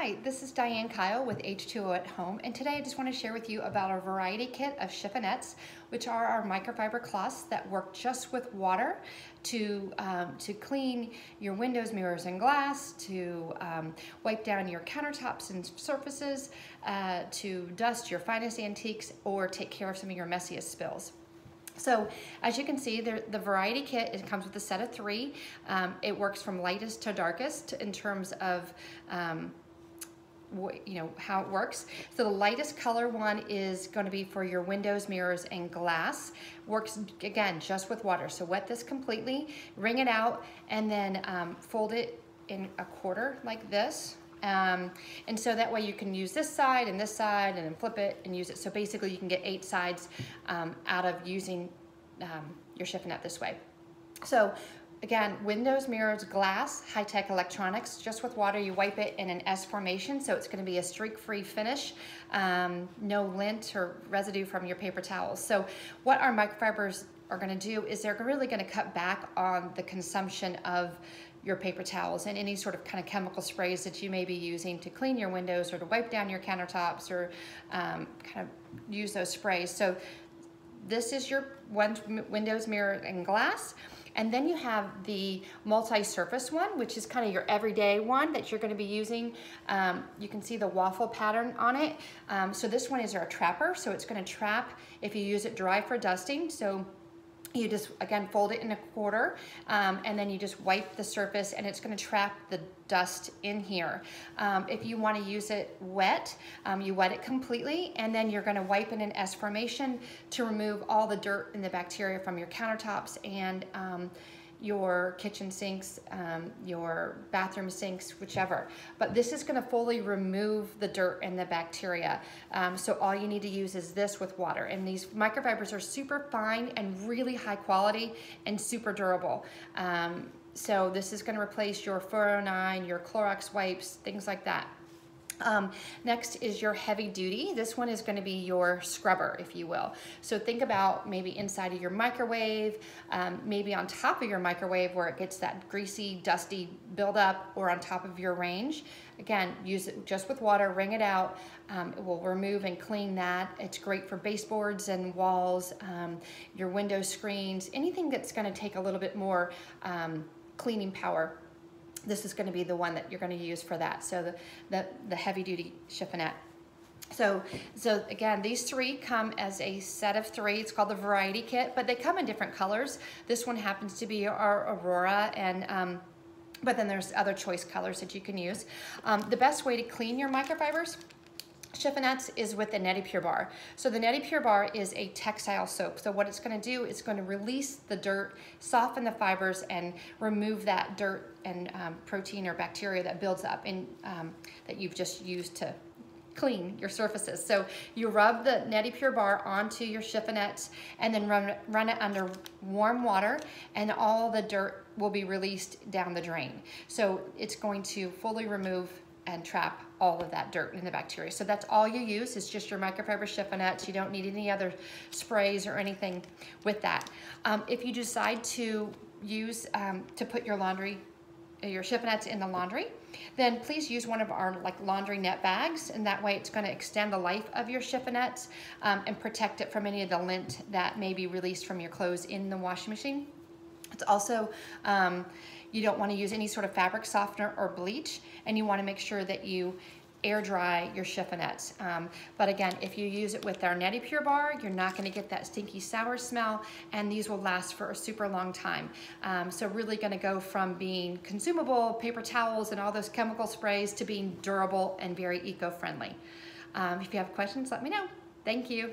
Hi, this is Dianne Kyle with H2O at Home, and today I just want to share with you about our variety kit of chiffonnettes, which are our microfiber cloths that work just with water to clean your windows, mirrors, and glass, to wipe down your countertops and surfaces, to dust your finest antiques, or take care of some of your messiest spills. So as you can see, the variety kit, it comes with a set of 3. It works from lightest to darkest in terms of how it works. So the lightest color one is going to be for your windows, mirrors, and glass. Works again just with water. So wet this completely, wring it out, and then fold it in a quarter like this. And so that way you can use this side and then flip it and use it. So basically you can get 8 sides out of using your chiffonnette this way. So again, windows, mirrors, glass, high-tech electronics, just with water. You wipe it in an S formation, so it's going to be a streak-free finish, no lint or residue from your paper towels. So what our microfibers are going to do is they're really going to cut back on the consumption of your paper towels and any sort of kind of chemical sprays that you may be using to clean your windows or to wipe down your countertops or kind of use those sprays. So this is your windows, mirror, and glass. And then you have the multi-surface one, which is kind of your everyday one that you're going to be using. You can see the waffle pattern on it. So this one is our trapper. So it's going to trap if you use it dry for dusting. So you just, again, fold it in a quarter, and then you just wipe the surface, and it's going to trap the dust in here. If you want to use it wet, you wet it completely, and then you're going to wipe in an S formation to remove all the dirt and the bacteria from your countertops and your kitchen sinks, your bathroom sinks, whichever. But this is going to fully remove the dirt and the bacteria. So all you need to use is this with water. And these microfibers are super fine and really high quality and super durable. So this is going to replace your 409, your Clorox wipes, things like that. Next is your heavy duty. This one is going to be your scrubber, if you will. So think about maybe inside of your microwave, maybe on top of your microwave where it gets that greasy, dusty buildup, or on top of your range. Again, use it just with water, wring it out. It will remove and clean that. It's great for baseboards and walls, your window screens, anything that's going to take a little bit more cleaning power. This is going to be the one that you're going to use for that. So the heavy duty chiffonnette. So again, these 3 come as a set of 3. It's called the variety kit, but they come in different colors. This one happens to be our Aurora, and but then there's other choice colors that you can use. The best way to clean your microfibers chiffonnettes is with the Neti Pure Bar. So the Neti Pure Bar is a textile soap. So what it's going to do is going to release the dirt, soften the fibers, and remove that dirt and protein or bacteria that builds up in that you've just used to clean your surfaces. So you rub the Neti Pure Bar onto your chiffonnettes and then run it under warm water, and all the dirt will be released down the drain. So it's going to fully remove and trap all of that dirt and the bacteria. So that's all you use is just your microfiber chiffonnettes. You don't need any other sprays or anything with that. If you decide to use, to put your chiffonnettes in the laundry, then please use one of our laundry net bags, and that way it's going to extend the life of your chiffonnettes and protect it from any of the lint that may be released from your clothes in the washing machine. It's also, you don't want to use any sort of fabric softener or bleach, and you want to make sure that you air dry your chiffonnettes. But again, if you use it with our Neti Pure Bar, you're not going to get that stinky sour smell, and these will last for a super long time. So really going to go from being consumable paper towels and all those chemical sprays to being durable and very eco-friendly. If you have questions, let me know. Thank you.